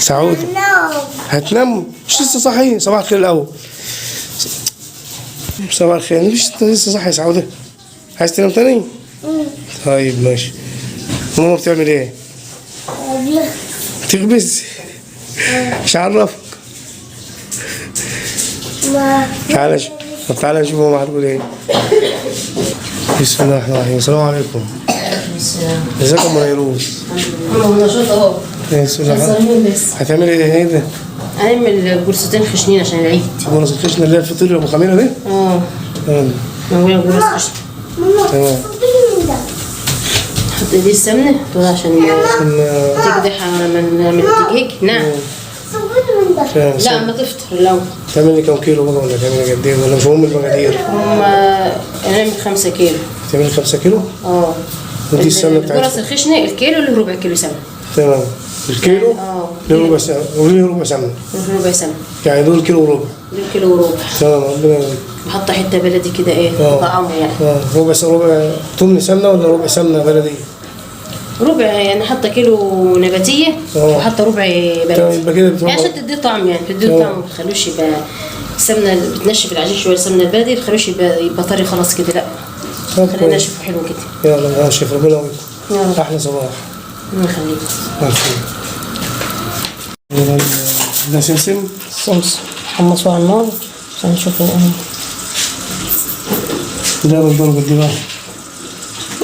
سعودة هتنام؟ مش لسه صاحي؟ صباح الخير الأول. صباح الخير. مش لسه صاحي يا سعودة؟ عايز تنام تاني؟ طيب ماشي. ماما بتعمل ايه؟ بتخبز؟ مش عرفك؟ تعالى طب تعالى نشوف ماما هتقول ايه. بسم الله الرحمن الرحيم. السلام عليكم. ازيكم يا نيروز؟ نشاط اهو. بسم الله. هتعملي ايه هنا؟ هنعمل جرستين خشنين عشان العيد. جرس الخشنة اللي هي الفطير ابو خميرة دي؟ نعملها جرس خشن. تمام. حط دي السمنة عشان تقدح على ما نعمل الدقيق. نعم. لا ما تفطر الأول. تعملي كم كيلو بقى ولا تعملي قد ايه ولا مش مهم المقادير؟ هنعمل 5 كيلو. تعملي 5 كيلو؟ ودي السمنة بتاعتك؟ الجرس الخشنة الكيلو اللي ربع كيلو سمنة. تمام. الكيلو؟ له ربع سمنة. وليه ربع سمنة؟ ربع سمنة. يعني دول كيلو وربع. دول كيلو وربع. تمام. ربنا يبارك. بحط حتة بلدي كده ايه طعمه يعني. ربع تمن سمنة ولا ربع سمنة بلدي؟ ربع يعني حاطه كيلو نباتيه وحاطه ربع بلدي. يبقى كده يعني عشان تديه طعم يعني تديه طعم ما تخلوش يبقى السمنه بتنشف العجين شويه. السمنه البلدي ما تخلوش يبقى طري خلاص كده. لا خلينا ناشف وحلو كده. يلا يا شيخ ربنا يوفقك. احلى صباح. الله يخليك. ده سمسم؟ سمسم حمصوه على النار عشان نشوف ايه. ده بالضرب قد ايه بقى؟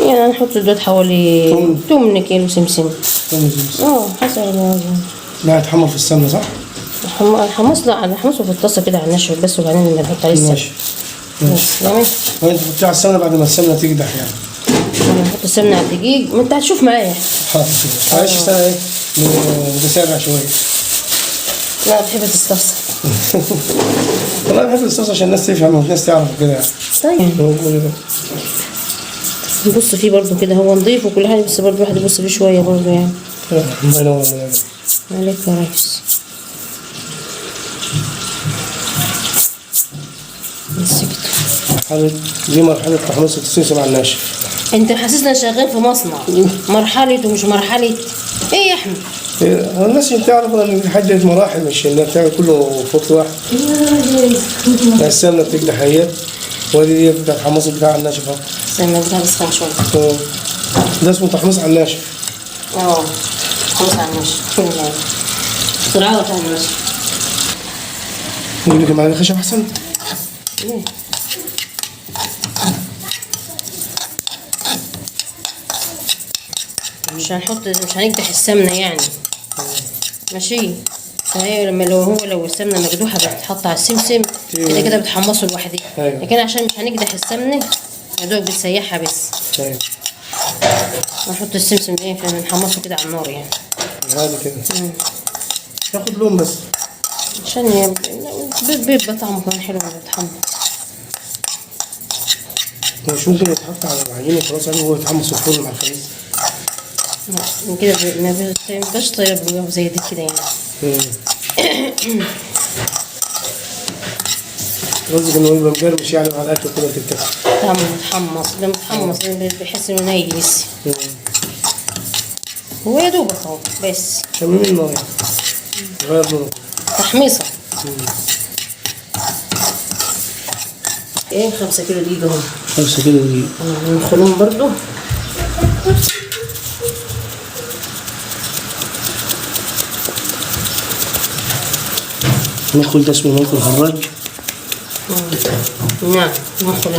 يعني هنحط دوت حوالي 8 كيلو سمسم. حسب الوزن. لا هيتحمر في السمنة صح؟ الحمص لا هنحمصه في الطاسة كده على النشف بس وبعدين نحط عليه السمنة. ماشي. وانت تحطيه على السمنة بعد ما السمنة تقدح يعني. نحط السمنة على الدقيق ما انت هتشوف معايا. معلش سنة ايه؟ متسابع شوية. لا بحب تستفسر. والله بحب تستفسر عشان الناس تفهم والناس تعرف كده يعني. طيب. نبص فيه برضو كده هو نضيف وكل حاجة بس برضو الواحد يبص فيه شوية برضو يعني. الله ينور عليك يا ريس. بس كده. دي مرحلة تحميص السمسم على الناشف. انت حاسسنا شغال في مصنع. مرحلة ومش مرحلة. ايه يا احمد؟ هو الناس تعرف ان حاجة مراحل مش انها بتعمل كله في وقت واحد. السمنة بتقدح هي ودي بتاع الحمص بتاع الناشف اهو. السمنة بتاعها بتسخن شوية. ده اسمه تحميص على الناشف. تحميص على الناشف. اختراعات على الناشف. نجيب لك معلقة خشب احسن؟ ليه؟ مش هنقدح السمنة يعني. ماشي. فهي لو السمنة مقدوحة بتتحط على السمسم كده كده بتحمصه لوحده. لكن عشان مش هنقدح السمنة يا دوب بتسيحها بس. نحط السمسم ده فنحمصه كده على النار يعني. هذا كده. ياخد لون بس. عشان بيبقى طعمه كمان حلو لما بيتحمص. مش ممكن يتحط على العجينة خلاص يعني هو يتحمص في الفرن مع الخبيز. لا كده ما بيبقاش طيب زي دي كده يعني. قصدك انه يبقى مقرمش يعني مع الاكل كده تتاكل. طعمه متحمص ده متحمص بحس انه ناي لسه. هو يا دوبك اهو بس. شمي النار غير لونه. تحميصه. ايه 5 كيلو دقيق اهو. 5 كيلو دقيق. نخلوهم برضو. ندخل ده اسمه ندخل خراج. نعم ندخل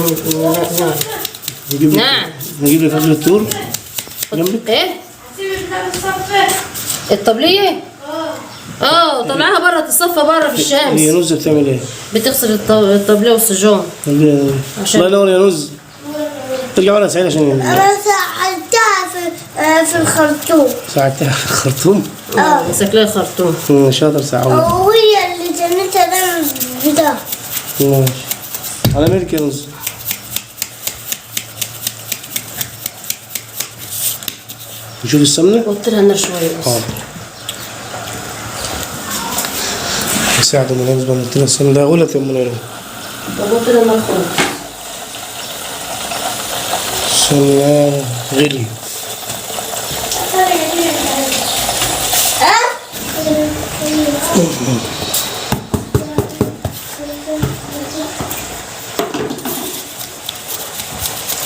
نعم. نجيب لك فجر التور جنبك. ايه؟ الطبلية؟ طلعها بره تتصفى بره في الشمس. هي نزة بتعمل ايه؟ بتغسل الطبلية والسجون. الله ينور يا نز. ترجع ورا سعيد عشان انا ساعدتها في الخرطوم. ساعدتها في الخرطوم؟ مسكلها الخرطوم. شاطر سعود. وهي اللي جنتها ده بده. ماشي. على ملك يا نز. نشوف السمنة؟ وطي لها النار شوية بس. يساعد ام نيروز بنحط لها السمنة. ده غلط يا ام نيروز. وطي لها النار خالص. السمنة غلي.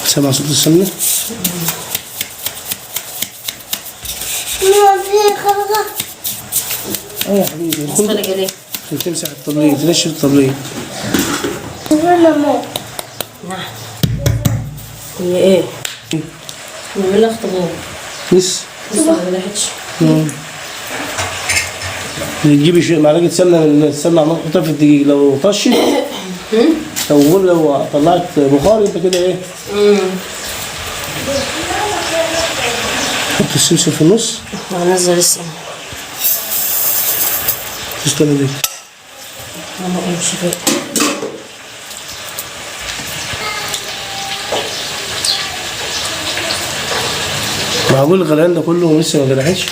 سمع صوت السمنة؟ ما في خلقة. يا حبيبي خلق ليه؟ عشان تمسح الطبلية، تنشف الطبلية. ولا مو. نعم. هي ايه؟ نعملها اختبار. لسه ما بلحقش. تجيبي معلقة سمنة من السمنة عمال تحطها في الدقيق، لو طشت لو طلعت بخار يبقى كده ايه؟ حط السمسم في النص. هنزل السمنة. تستنى دي. انا امشي فيه. معقول الغليان ده كله لسه ما جرحتش؟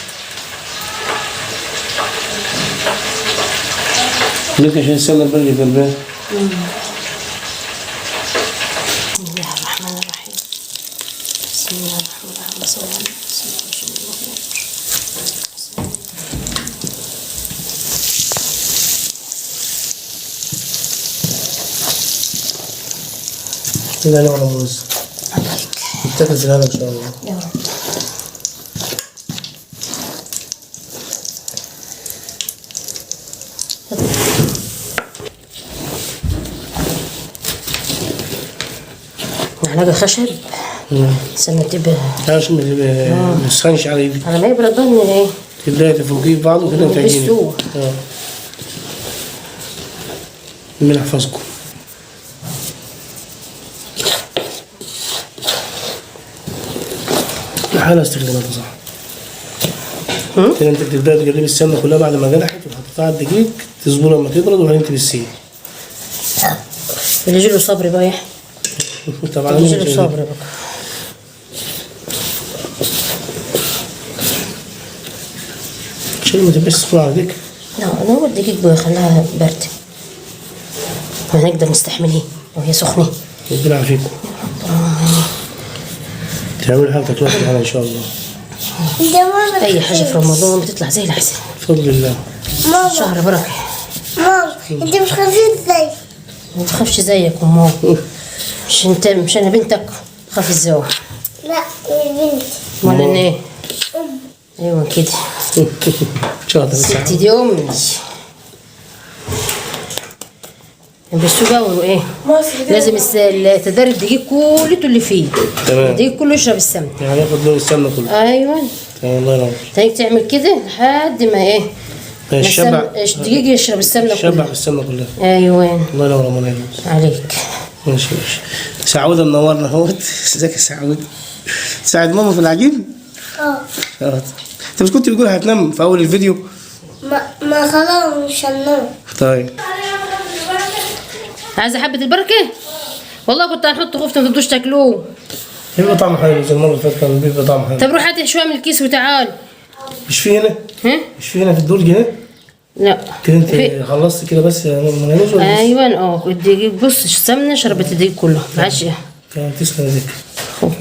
ليك عشان السمنة البلدي غلبان. بسم الله الرحمن الرحيم. بسم الله الرحمن الرحيم. بسم الله لا ولا موز. يتاكل زلالة ان شاء الله. يا رب. معلقة خشب. السمنة تبقى عشان ما يسخنش على ايدي. على ما يبرد ضمن ايه؟ تبداي تفركيه في بعض وكده تعجني. بالسوق. ربنا يحفظكم. حالة استخداماتها صح. كده انت بتبدأ تقلبي السمنة كلها بعد ما جرحت وحطيتها على الدقيق، تصبرها لما تبرد وبعدين تبسيه. اللي يجيله صبر بقى يحيى. طبعا اللي يجيله صبر بقى. عشان ما تبقاش سخنة على ديك. لا انا هو الدقيق بخليها باردة. ما نقدر نستحملها وهي سخنة. ربنا يعافيكم. تعملوا حاجة تاكلوها في الحلقة ان شاء الله. اي حاجة في رمضان بتطلع زي العسل. بفضل الله. ماما شهر بركة. ماما انت مش خفيف زي. ما تخافش زيك امال. مش انا بنتك خاف الزواج. لا يا بنتي. امال انا ايه؟ ايوه كده. شاطر ستي دي امي. بس بقى ايه؟ لازم تدري الدقيق كلته اللي فيه. تمام. الدقيق كله يشرب السمنه. يعني ياخد لون السمنة كله. ايوه. تمام الله ينور. تيجي تعمل كده لحد ما ايه؟ الشبع. الدقيق يشرب السمنه الشبع كلها. بالسمنة كلها. ايوه. الله ينور يا منى. عليك. ماشي ماشي. سعودة منورنا اهوت. ازيك يا سعودة؟ تساعد ماما في العجين؟ اه. انت مش كنت بتقول هتنام في اول الفيديو؟ ما خلاص مش هننام. طيب. عايزه حبه البركه؟ والله كنت هنحط خفت ما تقدروش تاكلوه. بيبقى طعمه حلو زي المرة اللي فاتت كان بيبقى طعمه حلو. طب روح هات شويه من الكيس وتعال. مش في هنا؟ ها؟ مش في هنا في الدرج هنا؟ لا. كده انت خلصت كده بس يا منى ولا ايوه الدقيق بص السمنه شربت الدقيق كله ما عادش كان تسلم ايديك.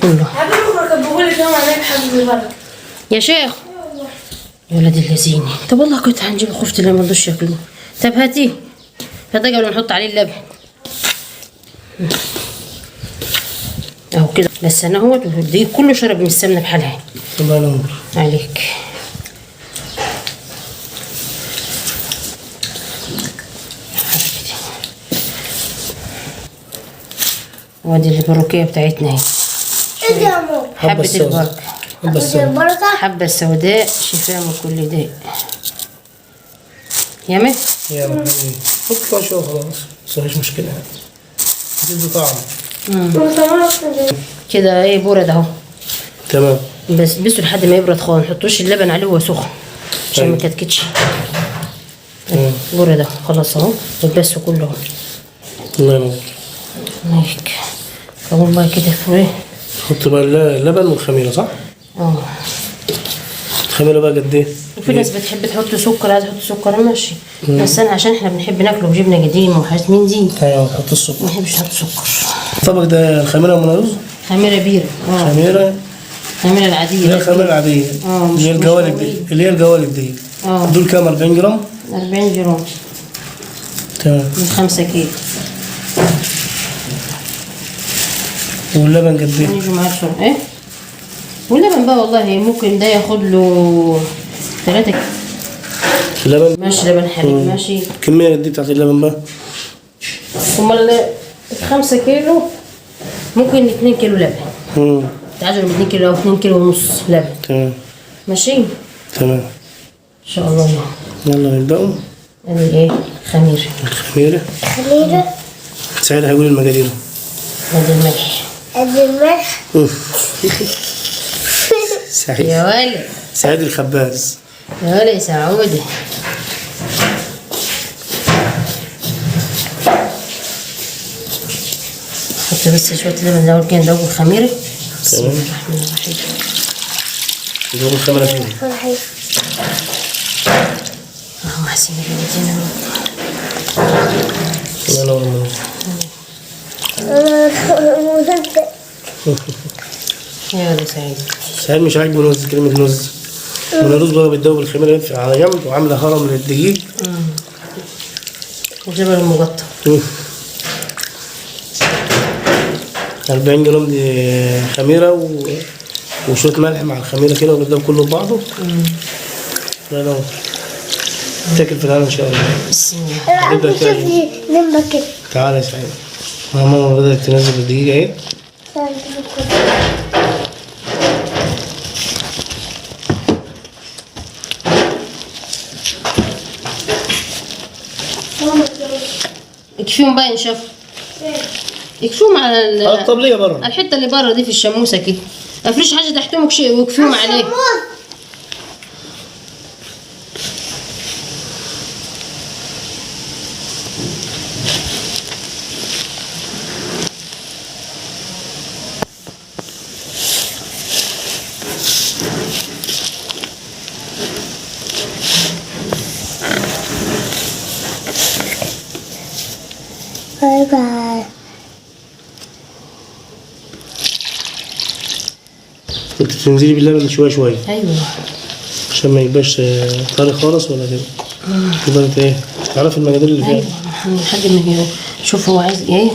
كله. حبيبي بقول لك يوم عليك حبيبي البركه. يا شيخ يا ولد اللذينه. طب والله كنت هنجيب الخفت اللي ما رضوش ياكلوه. طب هاتيه هاتيه قبل ما نحط عليه اللبن اهو كده. بس انا اهوت الدقيق كله شرب من السمنه بحالها. الله ينور عليك. وادي البروكيه بتاعتنا اهي. ايه ده يا ماما؟ حبة البركة. حبة البركة. حبة سوداء شفاء من كل داء. ياما؟ يا محمد حط فيها شوية خلاص بس مفيش مشكلة يعني. تدي طعم. كده ايه برد اهو. تمام. بس بسوا لحد ما يبرد خالص. محطوش اللبن عليه وهو سخن عشان ما يكتكتش. برد اهو خلاص اهو. وتبسوا كله اهو. الله ينور. هيك. كمان بقى كده في ايه؟ حط بقى اللبن والخميرة صح؟ الخميرة بقى قد ايه؟ وفي ناس بتحب تحط سكر، عايزة تحط سكر ماشي. بس انا عشان احنا بنحب ناكله بجبنه قديمه وحاجات من دي. ايوه حط السكر. ما بحبش احط سكر. الطبق ده الخميرة من الرز؟ خميره بيره. خميرة الخميره العاديه. اللي هي الخميرة العادية. اللي هي الجوالب دي. اللي هي الجوالب دي. دول كام؟ 40 جرام؟ 40 جرام تمام. من 5 كيلو. واللبن قد ايه؟ يجوا معاه بسرعة ايه؟ واللبن بقى والله ممكن ده ياخد له 3 كيلو. اللبن ماشي لبن حليب ماشي. الكمية قد ايه بتاعت اللبن بقى؟ امال 5 كيلو ممكن 2 كيلو لبن. تعادل من 2 كيلو او 2 كيلو ونص لبن. تمام ماشي؟ تمام ان شاء الله. يلا نبدأوا. ادي ايه؟ خميرة. الخميرة. خميرة. سعيد هيقول المقادير. ادي الملح. ادي الملح. سعيد. يا ولد. سعيد الخباز. يا ولد يا سعودي. حط بس شوية لبن الأول كده ندوب الخميرة. بسم الله الرحمن الرحيم. ندوب الخميرة فين؟ اللهم احسن اليدين. الله ينور المنور. يا ولد سعيد. سعيد مش عاجبه نوز، كلمة نوز. الرز بقى بتدوب الخميرة يدفع على جنب وعاملة هرم للدقيق. وجبل المقطع. 40 جرام دي خميرة وشوية ملح مع الخميرة كده وبتدوب كله ببعضه. الله ينور. تاكل في الهنا ان شاء الله. بسم الله. شوفي لما كده. تعالى يا سعيد. ماما بدأت تنزل الدقيق اهي. اكفيهم بقى ينشف. اكفيهم على الطبلية بره. الحته اللي بره دي في الشموسه كده. افرش حاجه تحتهم واكفيهم عليه. باي باي. انت بتنزلي باللبن شوية شوية ايوه عشان ما يبقاش طري خالص ولا كده. تقدر ايه؟ تعرفي المقادير اللي فيها. ايوه لحد ما شوف هو عايز ايه.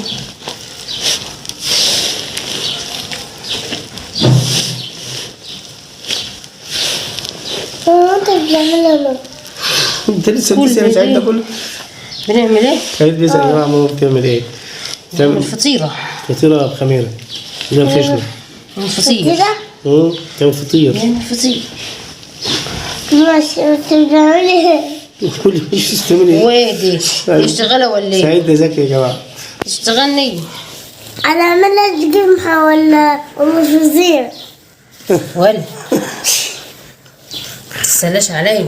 انت بتعملها انت لسه بتسأل سعيد ده كله؟ بنعمل ايه؟ سعيد بيسأل يا جماعة ماما بتعمل ايه؟ بنعمل فطيره. فطيرة بخميرة. زي الخشنة. فطير. تعمل فطير. بنعمل فطير. ماشي بتعملي قولي ايش تستعملي ايه؟ وادي يشتغلها ولا ايه؟ سعيد ده ذكي يا جماعة. تشتغلني. انا اعملها تجمعها ولا فظيع. ولا تسلاش علي.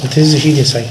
هتهز ايدي يا سعيد.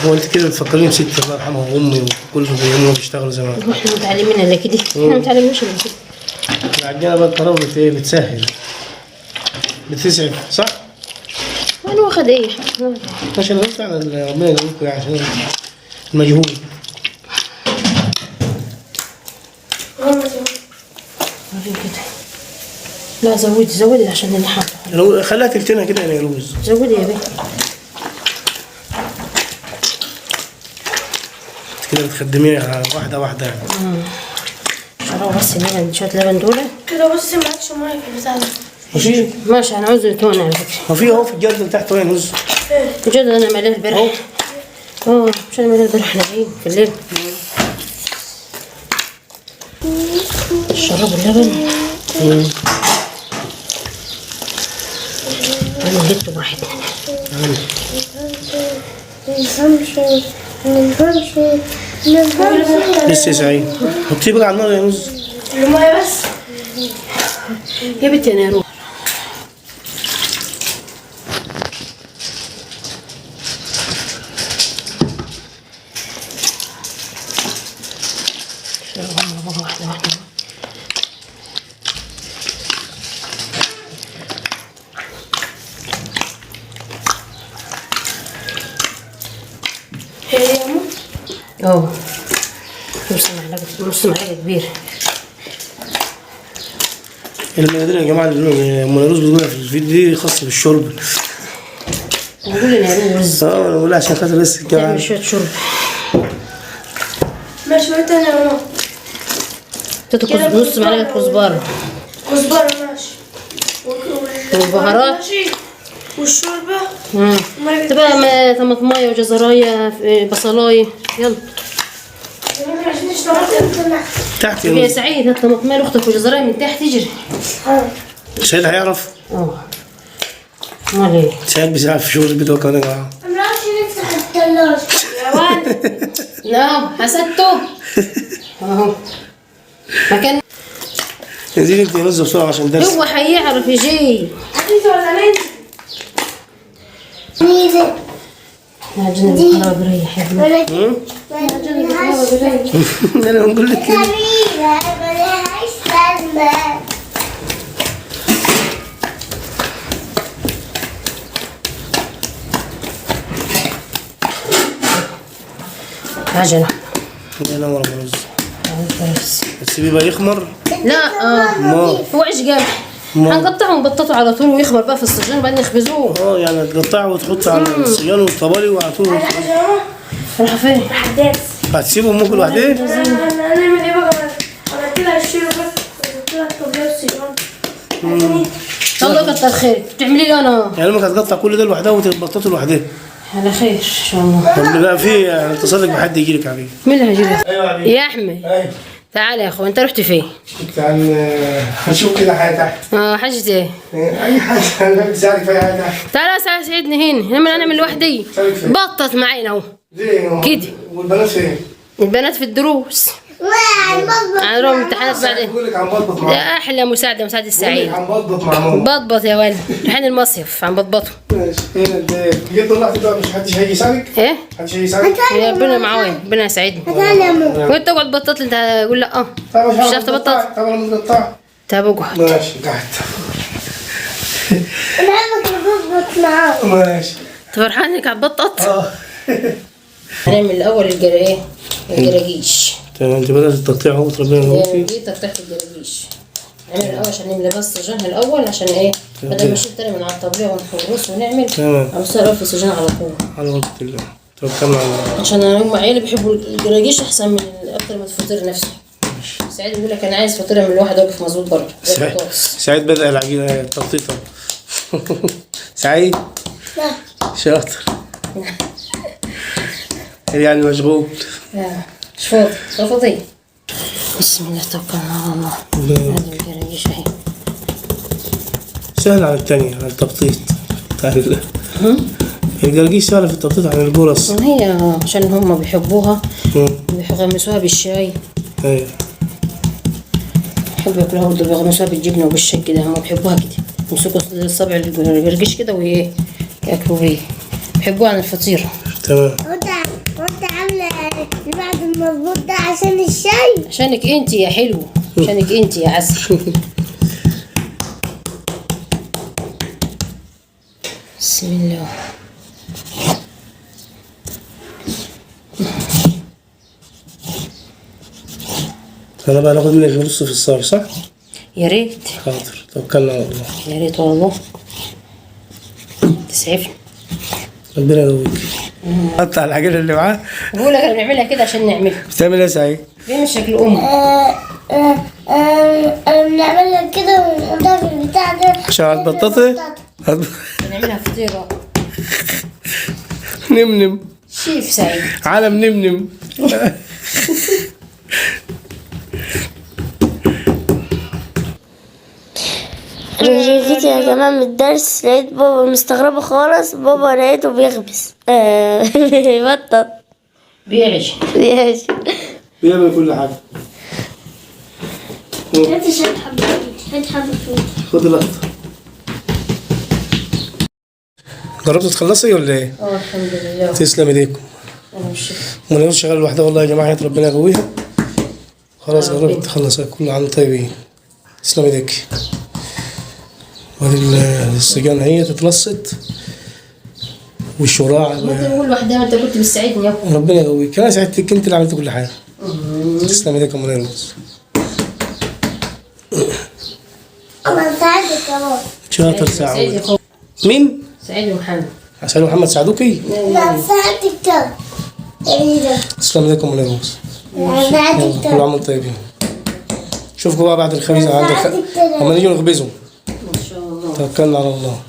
هو انت كده بتفكريني بستي الله يرحمها وامي وكلهم بيقوموا بيشتغلوا زمان. احنا متعلمين الا كده. احنا متعلمينش الا كده. العجينه بقى الطراوه بتسهل بتسعف صح؟ انا واخد ايه؟ عشان قلت على ربنا يجزيكم يعني عشان المجهود. وريني كده. لا زودي عشان اللحم. لو خليها تلتينها كده يا رز. زودي يا بيه. كده بتخدميها واحده واحده يعني. شراو بس لبن شويه لبن دول. كده بصي ما عادش ميه في البتاع ده. ماشي ماشي هنعوز التونه على فكره. هو في اهو في الجرد اللي تحت وين رز؟ بجد انا ماليه البارح. مش انا ماليه البارح احنا جايين في الليل. شربوا اللبن. انا جبته براحتنا. لسه يا سعيد. حطيه بقى على النار يا رز. المية بس. يا بنتي انا اروح. اه نص معلقة كبيرة. المناديل يا جماعه اللي ام نيروز بتقولها في الفيديو دي خاصه بالشرب. نقول انا رز. انا بقولها عشان خاطر بس الجماعه. تعمل شوية شرب. ماشي شوية تاني يا ماما. نص معلقة كزبرة. كزبرة ماشي. والبهارات. ماشي. والشوربة. تبقى طماطماية وجزراية بصلاية. يلا. تحت يا سعيد هات طماطماية لاختك وجزراية من تحت تجري. سعيد هيعرف. امال ايه؟ سعيد بيساعد في شغل البيت هو كمان يا جماعه. ما نعرفش نفتح الثلاجة. يا ولد. نعم حسدته. اهو. مكان. انزلي انت رز بسرعه عشان درس. هو هيعرف يجي. أنت ولا مين؟ ميزة. عجينة بالحلاوة بريح يا ابني. عجينة بالحلاوة بريح. انا بقول لك كده. جميلة ملهاش لازمة. عجينة. الله ينور يا رز. تسيبيه بقى يخمر. لا هو عيش قمح. هنقطعه ونبططه على طول ويخمر بقى في الصجان وبعدين نخبزوه. يعني تقطعه وتحط على الصيان والطبالي وعلى طول. راح فين؟ هتسيبهم ممكن لوحدين؟ هنعمل ايه بقى؟ عملت لها الشيرو بس وقلت لها الطبيعة والصيام. الله كتر خيرك. بتعملي لي انا. يعني امك هتقطع كل ده لوحدها وتبططه لوحدها. على خير ان شاء الله. طب بقى في اتصل لك بحد يجي لك عليه. مين اللي هيجي لك؟ ايوه يا حبيبي. يا احمد. ايوه. تعال يا اخو انت رحت فين؟ كنت هشوف كده حاجه تحت. حاجة ايه؟ اي حاجه انا بساعدك في اي حاجه تحت. تعال ساعدني هنا لما انا اعمل لوحدي. ساعدك فين؟ بطط معانا اهو. ليه؟ كده. والبنات فين؟ البنات في الدروس. عندهم امتحانات بعدين. بقول لك عم بطبط ده مع احلى مساعدة السعيد. عم بطبط مع ماما. بطبط يا ولد. رايحين المصيف عم بطبطوا. ماشي. هنا انت جيت طلعت بقى مش حدش هيجي يساعدك؟ ايه؟ محدش هيجي يساعدك؟ يا ربنا معاوي ربنا يسعدني. وانت تقعد بطط لي انت تقول لا طب مش عارف تبطط. طب انا متقطع. طب اقعد. ماشي قعدت. انا عمك بظبط معاه. ماشي. انت فرحان انك هتبطط؟ هنعمل الاول الجراجيش. تمام انت بدأت التقطيع اهو ربنا يبارك دي تقطيعة الجراجيش. نعمل الاول عشان نملى بس الصجان الاول عشان ايه؟ بدل ما نشيل تاني من على الطبلية ونخلص ونعمل. تمام. هنصير في الصجان على طول. على بركة الله. توكلنا على الله. عشان انا هم عيالي بيحبوا الجراجيش احسن من اكتر من الفطير نفسه. سعيد بيقول لك انا عايز فطيره من الواحد واقف مظبوط برضه. سعيد بدأ العجينة التخطيطة. سعيد لا. شاطر. يعني مشغول. مش فاضي. بسم الله توكلنا على الله. هذه الجراجيش اهي. سهل عن الثانية عن التخطيط. تعال الجرجيش سهلة في التخطيط عن الجرس. هي عشان هم بيحبوها. بيغمسوها بالشاي. ايوه. بيحبوا ياكلوها برضه بيغمسوها بالجبنة وبالشاي كده هم بيحبوها كده. يمسكوا الصبع الجرجيش كده وإيه ياكلوا بيه. بيحبوها عن الفطيرة. تمام. وانت عاملة بعد المظبوط ده عشان الشاي؟ عشانك انت يا حلو. عشانك انت يا عسل. بسم الله. انا بقى ناخد منك نص في الصاج صح؟ يا ريت. حاضر توكلنا على الله. يا ريت والله. تسعفني. ربنا يقويك. قطع العجينة اللي معاه. بقول لك انا بنعملها كده عشان نعملها. بتعمل ايه يا سعيد؟ فين شكل امي؟ بنعملها كده ونحطها في البتاع ده عشان هتبططي؟ بنعملها فطيرة. نمنم. شيف سعيد. عالم نمنم. انا جيت يا جماعة من الدرس لقيت بابا مستغربة خالص. بابا لقيته بيخبز بطل. بيعجن. بيعمل كل حاجة. هات شوية حبة هات حبة فول. خد الأخضر. جربتوا تخلصي ولا ايه؟ الحمد لله. تسلم ايديكم. انا مش منى شغال لوحدها والله يا جماعة، ربنا يقويها. خلاص قربت تخلص، كل عام طيبين. تسلم ايديك. وادي السجان هي تتلصت والشراع. ممكن نقول لوحدها ما انت كنت بتساعدني يا ربنا يقويك، انا ساعدتك، انت اللي عملت كل حاجه. تسلم ايديك يا منى الرز. أنا ساعدك كمان. شاطر سعود. مين؟ سعيد ومحمد. عشان محمد سعدوكي. لا ساعدك كمان. تسلم ايديك يا منى الرز. ساعدك كل عام وانتم طيبين. شوفكم بقى بعد الخبيز اما نيجي نخبزهم. ان شاء الله. توكلنا على الله.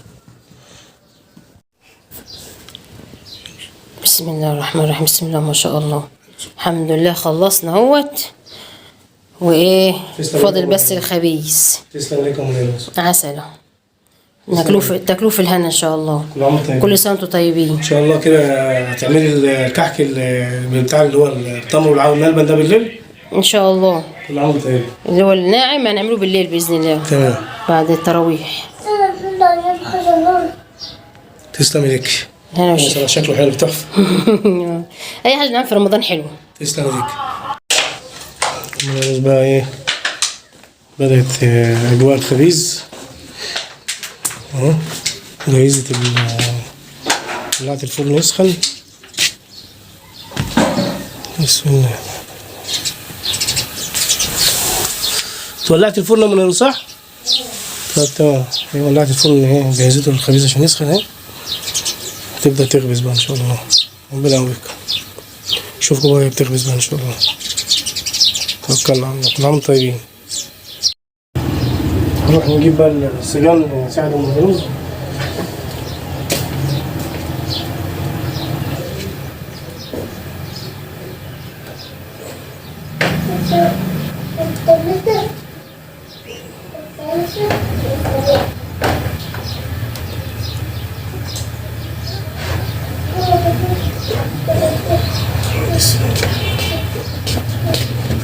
بسم الله الرحمن الرحيم. بسم الله ما شاء الله. الحمد لله خلصنا اهوت. وايه فاضل بس الخبيز. تسلم ايديك يا منى الرز. عسل. تاكلوه في الهنا ان شاء الله. كل عام وانتم طيبين. كل سنه وانتم طيبين. ان شاء الله كده هتعملي الكحك بتاع اللي هو التمر والملبن ده بالليل. ان شاء الله. كل عام وانتم طيبين. اللي هو الناعم هنعمله بالليل باذن الله. تمام. بعد التراويح. تسلم ايديك. هنا ما شاء الله شكله حلو تحفه. اي حاجه نعمل في رمضان حلو. تسلم ايديك. الرز بقى ايه، بدأت اجواء الخبيز اهو. جهزت ولعت الفرن يسخن. بسم الله. ولعت الفرن من الرز صح؟ طب تمام. ولعت الفرن اهي، جهزته للخبيز عشان يسخن اهي. تبدأ تخبز بقى ان شاء الله. ربنا يقويك. شوفكم بقى بتخبز بقى ان شاء الله. توكلنا على الله. كل عام طيبين. نروح نجيب بقى السجان نساعد ام الرز.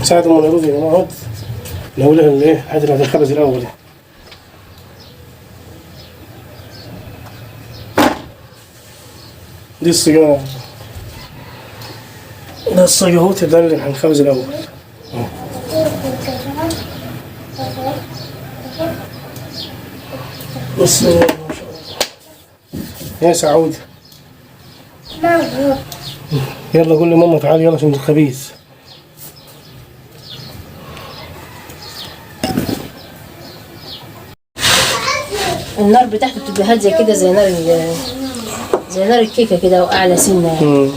ساعد ام الرز يا جماعه. اهوت نقولها الايه الحاجه اللي هتنخبز الاول. دي السجانة. ده الصاج اهوت، ده اللي هنخبز الاول. بسم الله ما شاء الله. يا سعود يلا قول لماما تعالي يلا عشان الخبيز. النار بتاعته بتبقى هاديه كده زي نار الكيكه كده واعلى سنه يعني.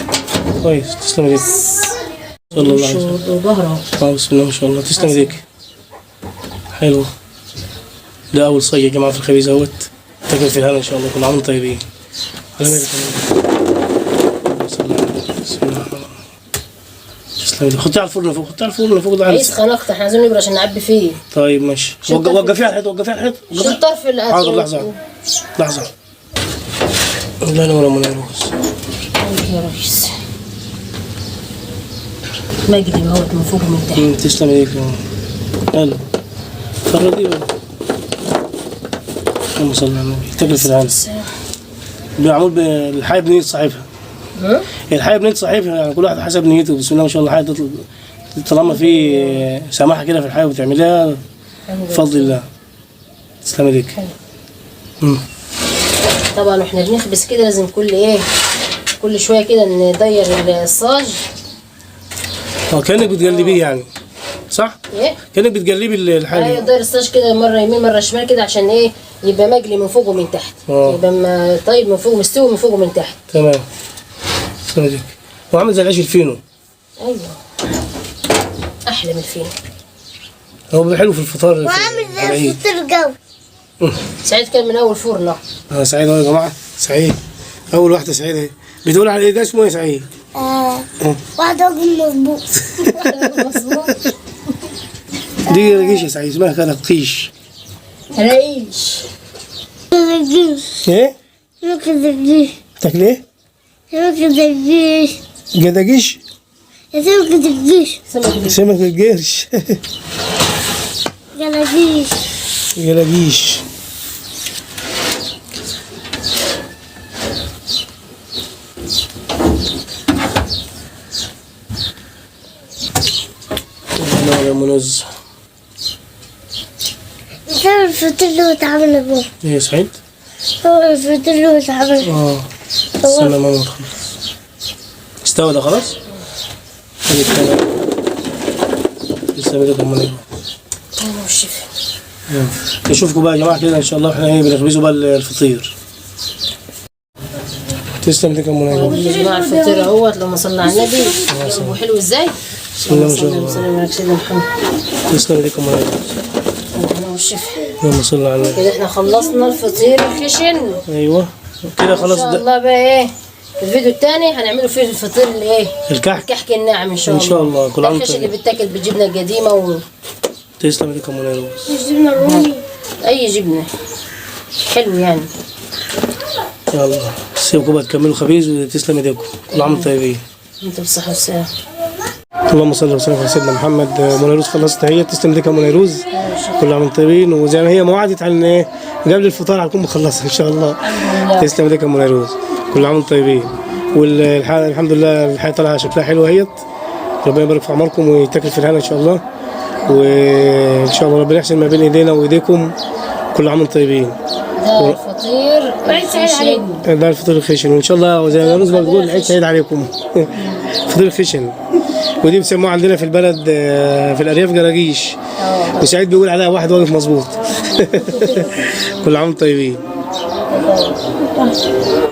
كويس. تسلم ايديك. صلى الله عليه وسلم. وظهره. بسم الله ما شاء الله. تسلم ايديك. حلو. ده اول صاج يا جماعه في الخبيز اهوت. تاكل في الهنا ان شاء الله. كل عام وانتم طيبين. على مالك بسم الله الرحمن الرحيم. تسلم ايديك. حطيه على الفرن فوق، حطيه على الفرن فوق. ده يسخن اكتر، احنا عايزين نبرد عشان نعبي فيه. طيب ماشي. وقفيه على الحيط، وقفيه على الحيط. شو الطرف اللي حاضر. لحظه لحظه. لا لا ولا من الرز. يا ريس مجدي اهوت من فوق ومن تحت. تسلم ايديك. يلا فردي. اللهم صل على النبي. تاكل في الهنا. معمول بالحياه بنيه صاحبها. الحياه بنيه صاحبها يعني، كل واحد حسب نيته. بسم الله ما شاء الله. حياه طالما في سماحه كده في الحياه وتعملها بفضل الله. تسلم ايديك. طبعا واحنا بنخبز كده لازم كل شويه كده ندير الصاج. كانك بتقلبيه يعني صح؟ ايه؟ كانك بتقلبي الحاجه. ايوه ندير الصاج كده مره يمين مره شمال كده عشان يبقى مجلي من فوق ومن تحت. يبقى طيب من فوق، مستوي من فوق ومن تحت. تمام. تسلم ايديك. وعامل زي العيش الفينو. ايوه احلى من الفينو. هو بيبقى حلو في الفطار. وعامل زي صوت الجو. سعيد كان من اول فرنه. سعيد اهو يا جماعه. سعيد اول واحده. سعيد اهي بتقول على ايه ده اسمه ايه سعيد؟ واحد راجل مظبوط. دي رقيش يا سعيد، اسمها كده قيش. رقيش. ايه؟ ممكن تجيش. تاكل ايه؟ ممكن تجيش. جداجيش؟ سمكة الجيش. سمك القرش. جلاجيش. جلاجيش. يا منزه. هو الفطير اللي اتعمل ابوه. ايه سعيد؟ هو الفطير اللي اتعمل. استنى ماما تخلص. استوى ده خلاص؟ لسه بدأت امال ايه؟ انا والشفا. نشوفكم بقى يا جماعه كده ان شاء الله احنا ايه بنخبزوا بقى الفطير. تسلم ايدك يا منى. يا جماعه الفطير اهوت، اللهم صل على النبي. هو حلو ازاي؟ بسم الله ما شاء الله. وسلم على سيدنا محمد. تسلم ايدك يا منى. انا والشفا. اللهم صل على النبي. كده احنا خلصنا الفطير الخشن. ايوه كده خلاص. ان شاء الله بقى ايه الفيديو الثاني هنعمله فيه الفطير اللي ايه الكحك. الكحك الناعم ان شاء الله. ان شاء الله كل عام الخشن اللي بيتاكل بالجبنه القديمه تسلم ايدك يا منى. الجبنة الرومي. اي جبنه حلو يعني. يلا سيبكم بقى تكملوا خبيز وتسلم ايديكم. كل عام طيبين. انت بالصحه والسلامه. اللهم صل وسلم على سيدنا محمد. منيروز خلصت هي. تسلم ايديك يا منيروز. كل عام طيبين. وزي ما هي ما وعدت عن ايه قبل الفطار هتكون مخلصه ان شاء الله. تسلم ايديك يا منيروز. كل عام طيبين. والحمد لله الحياه طالعه شكلها حلو اهيت. ربنا يبارك في عمركم ويتكل في الهنا ان شاء الله. وان شاء الله ربنا يحسن ما بين ايدينا وايديكم. كل عام طيبين. ده الفطير الخشن. ده الفطير الخشن وان شاء الله زي ما نزل بتقول العيد سعيد عليكم. فطير الخشن ودي بيسموها عندنا في البلد في الارياف جراجيش. وسعيد بيقول عليها واحد واقف مظبوط. كل عام طيبين.